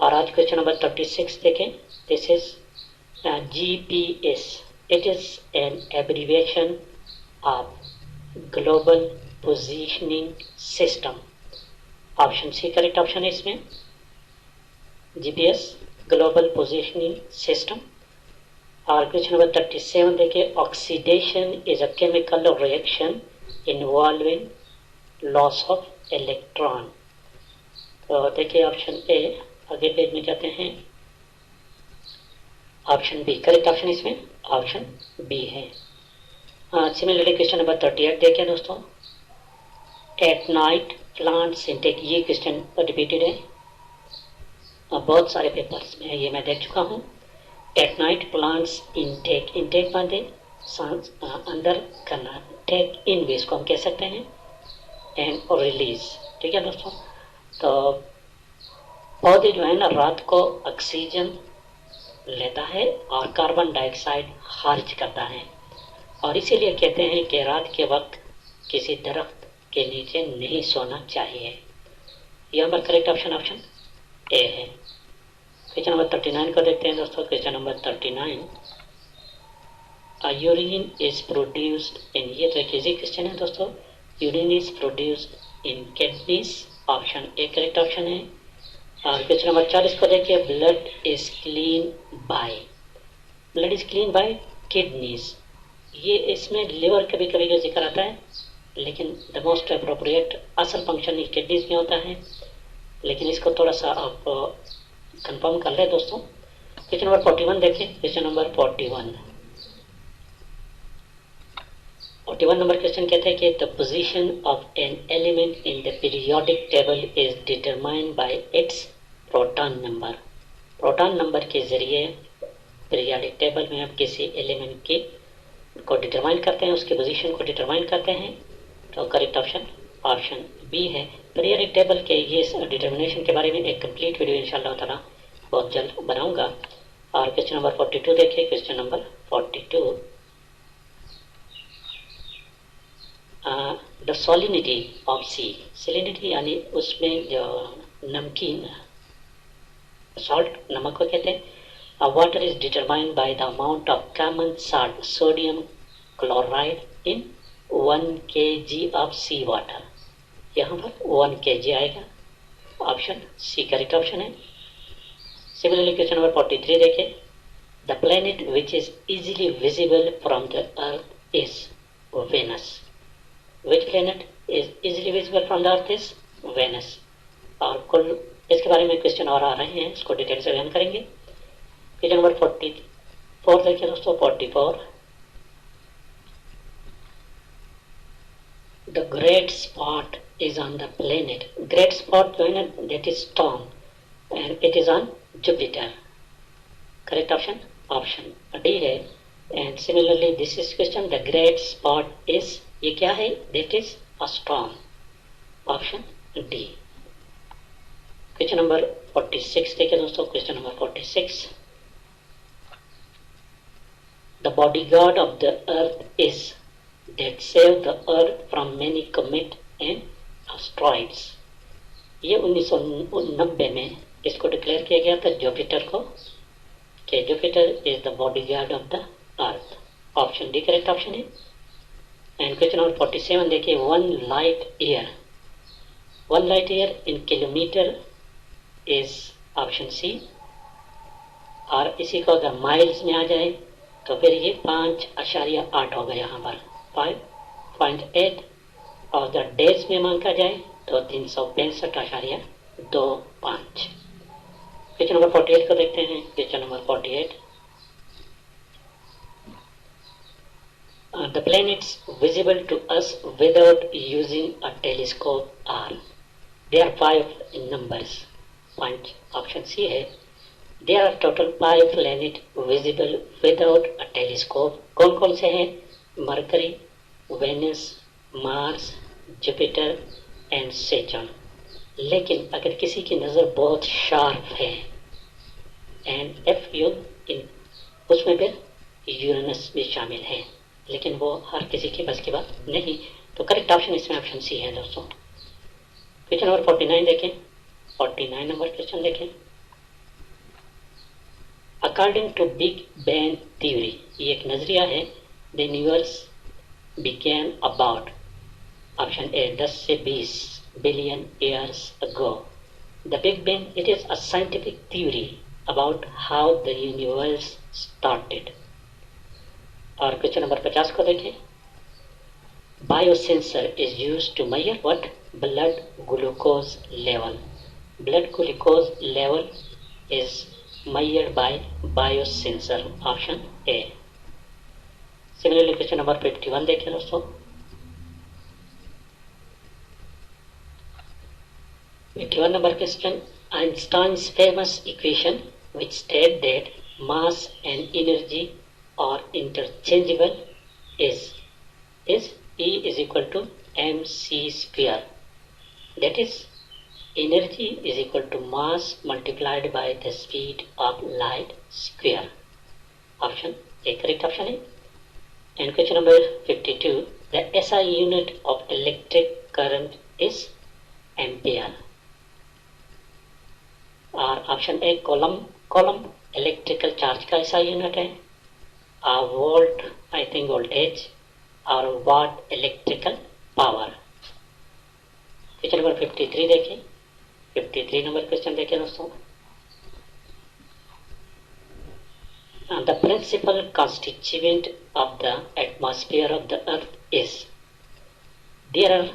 और आज question number 36 देखें। This is GPS. It is an abbreviation of Global Positioning System. Option C correct option है इसमें, GPS global positioning system. और question number 37 देखिए, oxidation is a chemical reaction involving loss of electron. तो देखिए option A, आगे page में जाते हैं, ऑप्शन बी करेक्ट ऑप्शन इसमें ऑप्शन बी है। सिमिलरली क्वेश्चन नंबर 38 देखिए दोस्तों, एट नाइट प्लांट्स इनटेक, ये क्वेश्चन रिपीटेड है बहुत सारे पेपर्स में, ये मैं देख चुका हूँ। Eight night plants intake, intake माने सांस अंदर करना, टेक इन भी इसको हम कह सकते हैं, एंड रिलीज। ठीक है दोस्तों, तो पौधे जो है ना रात को ऑक्सीजन लेता है और कार्बन डाइऑक्साइड खारिज करता है, और इसीलिए कहते हैं कि रात के वक्त किसी दरख्त के नीचे नहीं सोना चाहिए। यहाँ पर करेक्ट ऑप्शन ऑप्शन ए है। क्वेश्चन नंबर 39 को देखते हैं दोस्तों। Question number 39, urine is produced in, ये तो एक इजी क्वेश्चन है दोस्तों। Urine is produced in kidneys, option A correct option है। और क्वेश्चन नंबर 40 को देखिए, blood is clean bye, blood is clean bye kidneys, ये इसमें लिवर कभी कभी का जिक्र आता है, लेकिन द मोस्ट अप्रोप्रिएट असल फंक्शन किडनीज में होता है, लेकिन इसको थोड़ा सा आप कंफर्म कर ले दोस्तों। क्वेश्चन नंबर 41 देखिए, क्वेश्चन नंबर 41 नंबर क्वेश्चन कहते हैं कि the position of an element in the periodic table is determined bye it's proton number. Proton number के जरिए पीरियोडिक टेबल में आप किसी एलिमेंट की को डिटरमाइन करते हैं, उसके पोजीशन को डिटरमाइन करते हैं। तो करेक्ट ऑप्शन ऑप्शन बी है। पीरियोडिक टेबल के ये डिटर्मिनेशन के बारे में एक कंप्लीट वीडियो इंशाल्लाह ताला बहुत जल्द बनाऊंगा। और क्वेश्चन नंबर 42 देखिए, question number 42, the salinity of sea, salinity यानी उसमें जो नमकीन सॉल्ट, नमक को कहते हैं। Water is determined by the amount of common salt sodium chloride in 1 kg of sea water, यहाँ पर 1 kg आएगा, ऑप्शन सी करेक्ट ऑप्शन है। सिमिलरली क्वेश्चन नंबर 43 देखें, the planet which is easily visible from the earth is Venus, which planet is easily visible from the earth is Venus. और कुल इसके बारे में क्वेश्चन और आ रहे हैं, इसको डिटेल से ध्यान करेंगे। क्वेश्चन नंबर 44 देखिए दोस्तों, 44, the great spot is on the planet, great spot जो है ना that is storm and it is on Jupiter, correct option option D है। And similarly this is question, the great spot is, ये क्या है, that is a storm, option D. Question number 46 देखिए दोस्तों, question number 46, the bodyguard of the earth is that save the earth from many comet and asteroids, ये 1990 में इसको declare किया गया था जुपिटर को, कि Jupiter is the bodyguard of the earth, option D correct option है। एंड क्वेश्चन नंबर 47 देखिए, 1 light year in kilometre is option C, और इसी को अगर माइल्स में आ जाए तो फिर ये 5.8 होगा, यहाँ पर 5.8, और जब डेज में मांगा जाए तो 365.25। क्वेश्चन नंबर 48 को देखते हैं। Question number 48, the planets visible to us without using a telescope are, they are 5 numbers, point option C है। There are total 5 planet visible without a telescope, कौन कौन से हैं, Mercury, Venus, Mars, Jupiter and Saturn. लेकिन अगर किसी की नज़र बहुत शार्प है एंड एफ यू इन, उसमें फिर यूरेनस भी शामिल है, लेकिन वो हर किसी के बस की बात नहीं। तो करेक्ट ऑप्शन इसमें ऑप्शन सी है दोस्तों। क्वेश्चन नंबर 49 देखें, 49 नंबर क्वेश्चन देखें, according to big bang theory, ये एक नजरिया है, the universe began about option A 10 से 20 billion years ago. The big bang it is a scientific theory about how the universe started. और question number 50 को देखें। Biosensor is used to measure what? Blood glucose level. Blood glucose level is measured by biosensor option A. Similarly, question number 51 देखें दोस्तों। 51 number question, Einstein's famous equation which state that mass and energy are interchangeable is E is equal to mc square. That is, energy is equal to mass multiplied by the speed of light square. Option A, correct option A. And question number 52, the SI unit of electric current is ampere. और option A, column electrical charge का SI unit है, volt I think voltage, और watt electrical power. Question number 53 देखें। 53 number question देखें दोस्तों। The principal constituent of the atmosphere of the earth is, there are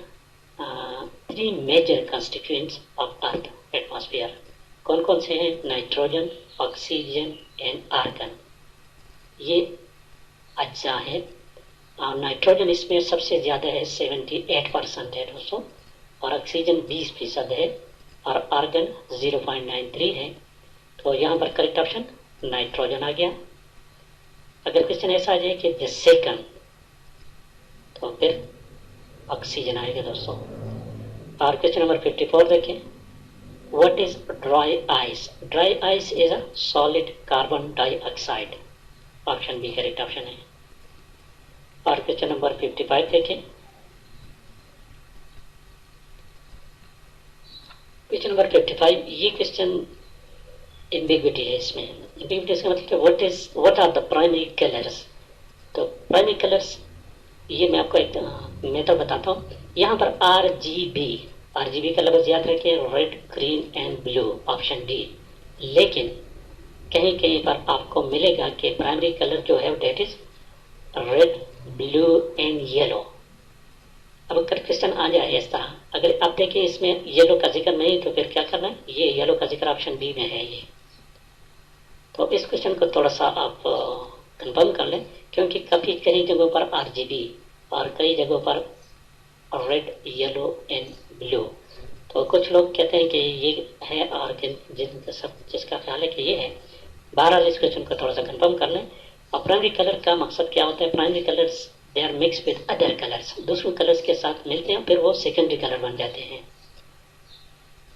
three major constituents of earth atmosphere. कौन कौन से हैं? Nitrogen, oxygen and argon, ये अज्जा है। और नाइट्रोजन इसमें सबसे ज्यादा है, 78% है दोस्तों, और ऑक्सीजन 20% है, और आर्गन 0.93 है। तो यहाँ पर करेक्ट ऑप्शन नाइट्रोजन आ गया। अगर क्वेश्चन ऐसा आ जाए कि द सेकंड, तो फिर ऑक्सीजन आएगा दोस्तों। और क्वेश्चन नंबर 54 देखें। What is dry ice? Dry ice is a solid carbon dioxide. Option B correct option है। और क्वेश्चन नंबर 55 देखें। क्वेश्चन नंबर 55, ये क्वेश्चन एम्बिग्विटी है। इसमें एम्बिग्विटी का मतलब what are the primary colours? तो प्राइमरी कलर्स, ये मैं आपको एक मेथड बताता हूँ। यहाँ पर आरजीबी का लफ्ज याद रखिए, red green and blue, option D. लेकिन कहीं कहीं पर आपको मिलेगा कि प्राइमरी कलर जो है that is red, blue and yellow. अब अगर क्वेश्चन आ जाए इस तरह, अगर आप देखिए इसमें येलो का जिक्र नहीं, तो फिर क्या करना है? ये येलो का जिक्र ऑप्शन बी में है ये। तो इस क्वेश्चन को थोड़ा सा आप कंफर्म कर लें, क्योंकि कई जगहों पर आरजीबी और कई जगहों पर रेड, येलो एंड ब्लू। तो कुछ लोग कहते हैं कि ये है, और जिसका ख्याल है कि ये है। बहरहाल इस क्वेश्चन को थोड़ा सा कंफर्म कर लें। और प्राइमरी कलर का मकसद क्या होता है? Primary colours they are mix with other colours, दूसरों कलर्स के साथ मिलते हैं, फिर वो सेकेंडरी कलर बन जाते हैं।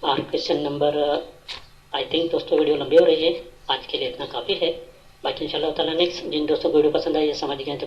और क्वेश्चन नंबर, आई थिंक दोस्तों वीडियो लंबी हो रही है, आज के लिए इतना काफ़ी है। बाकी इंशाल्लाह ताला नेक्स्ट, जिन दोस्तों को वीडियो पसंद आई, समझ गए तो